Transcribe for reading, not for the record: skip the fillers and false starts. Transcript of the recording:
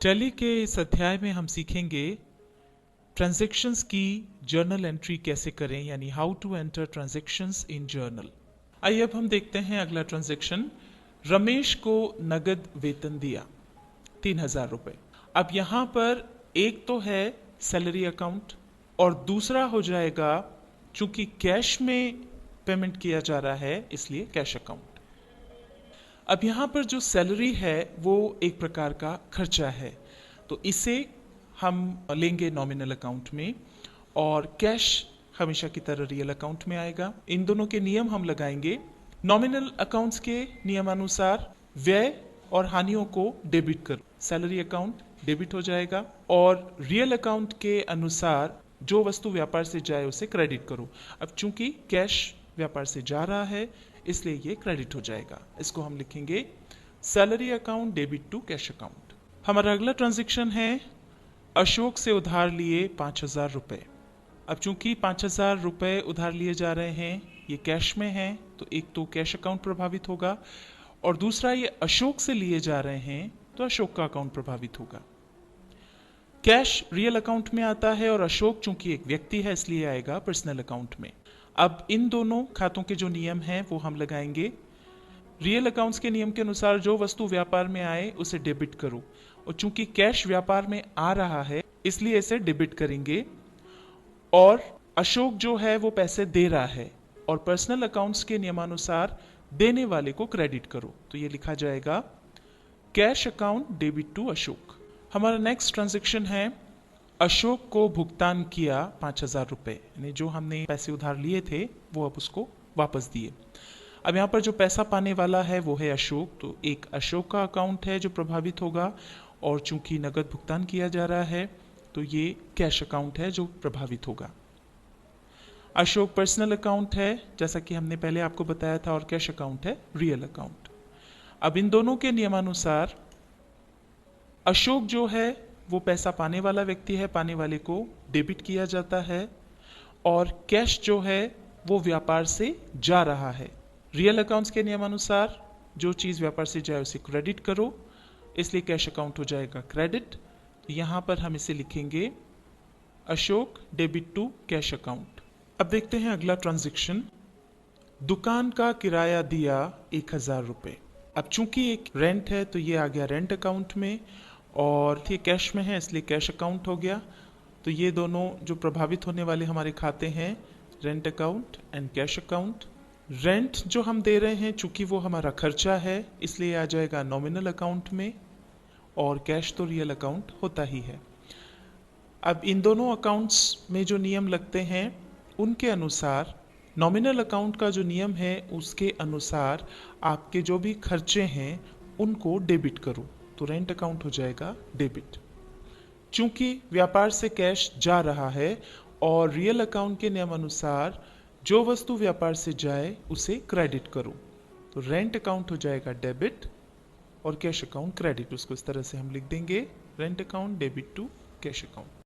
Tally के इस अध्याय में हम सीखेंगे ट्रांजैक्शंस की जर्नल एंट्री कैसे करें, यानी how to enter transactions in journal. आइए अब हम देखते हैं अगला ट्रांजैक्शन। रमेश को नगद वेतन दिया 3000 रुपए। अब यहां पर एक तो है सैलरी अकाउंट और दूसरा हो जाएगा, चूंकि कैश में पेमेंट किया जा रहा है इसलिए कैश अकाउंट। अब यहां पर जो सैलरी है वो एक प्रकार का खर्चा है, तो इसे हम लेंगे नॉमिनल अकाउंट में और कैश हमेशा की तरह रियल अकाउंट में आएगा। इन दोनों के नियम हम लगाएंगे। नॉमिनल अकाउंट्स के नियमानुसार व्यय और हानियों को डेबिट करो, सैलरी अकाउंट डेबिट हो जाएगा, और रियल अकाउंट के अनुसार जो वस्तु व्यापार से जाए उसे क्रेडिट करो। अब चूंकि कैश व्यापार से जा रहा है इसलिए ये क्रेडिट हो जाएगा। इसको हम लिखेंगे salary account debit to cash account. हमारा अगला ट्रांजैक्शन है अशोक से उधार लिए 5000 रुपए। अब चूंकि 5000 रुपए उधार लिए जा रहे हैं, ये कैश में है, तो एक तो कैश अकाउंट प्रभावित होगा और दूसरा ये अशोक से लिए जा रहे हैं तो अशोक का अकाउंट प्रभावित होगा। कैश रियल अकाउंट में आता है और अशोक चूंकि एक व्यक्ति है इसलिए आएगा पर्सनल अकाउंट में। अब इन दोनों खातों के जो नियम हैं वो हम लगाएंगे। रियल अकाउंट्स के नियम के अनुसार जो वस्तु व्यापार में आए उसे डेबिट करो, और चूंकि कैश व्यापार में आ रहा है इसलिए इसे डेबिट करेंगे, और अशोक जो है वो पैसे दे रहा है और पर्सनल अकाउंट्स के नियमानुसार देने वाले को क्रेडिट करो, तो ये लिखा जाएगा cash account debit to Ashok. हमारा नेक्स्ट ट्रांजैक्शन है अशोक को भुगतान किया 5000 रुपए, यानी जो हमने पैसे उधार लिए थे वो अब उसको वापस दिए। अब यहाँ पर जो पैसा पाने वाला है वो है अशोक, तो एक अशोक का अकाउंट है जो प्रभावित होगा, और चूंकि नगद भुगतान किया जा रहा है तो ये कैश अकाउंट है जो प्रभावित होगा। अशोक पर्सनल अकाउंट है जैसा कि हमने पहले आपको बताया था, और कैश अकाउंट है रियल अकाउंट। अब इन दोनों के नियमानुसार अशोक जो है वो पैसा पाने वाला व्यक्ति है, पाने वाले को डेबिट किया जाता है, और कैश जो है वो व्यापार से जा रहा है। रियल अकाउंट्स के नियमानुसार जो चीज व्यापार से जाए उसे क्रेडिट करो, इसलिए कैश अकाउंट हो जाएगा क्रेडिट। यहां पर हम इसे लिखेंगे Ashok debit to cash account. अब देखते हैं अगला ट्रांजैक्शन। दुकान का किराया दिया 1000 रुपए। अब चूंकि एक रेंट है तो ये आ गया रेंट अकाउंट में, और ये कैश में है इसलिए कैश अकाउंट हो गया। तो ये दोनों जो प्रभावित होने वाले हमारे खाते हैं, rent account and cash account. Rent जो हम दे रहे हैं चूंकि वो हमारा खर्चा है इसलिए आ जाएगा नॉमिनल अकाउंट में, और कैश तो रियल अकाउंट होता ही है। अब इन दोनों अकाउंट्स में जो नियम लगते हैं उनके अनुसार, नॉमिनल अकाउंट का जो नियम है उसके अनुसार आपके जो भी खर्चे हैं उनको डेबिट करो, तो रेंट अकाउंट हो जाएगा डेबिट। चूंकि व्यापार से कैश जा रहा है और रियल अकाउंट के नियम अनुसार जो वस्तु व्यापार से जाए उसे क्रेडिट करो, तो रेंट अकाउंट हो जाएगा डेबिट और कैश अकाउंट क्रेडिट। उसको इस तरह से हम लिख देंगे rent account debit to cash account.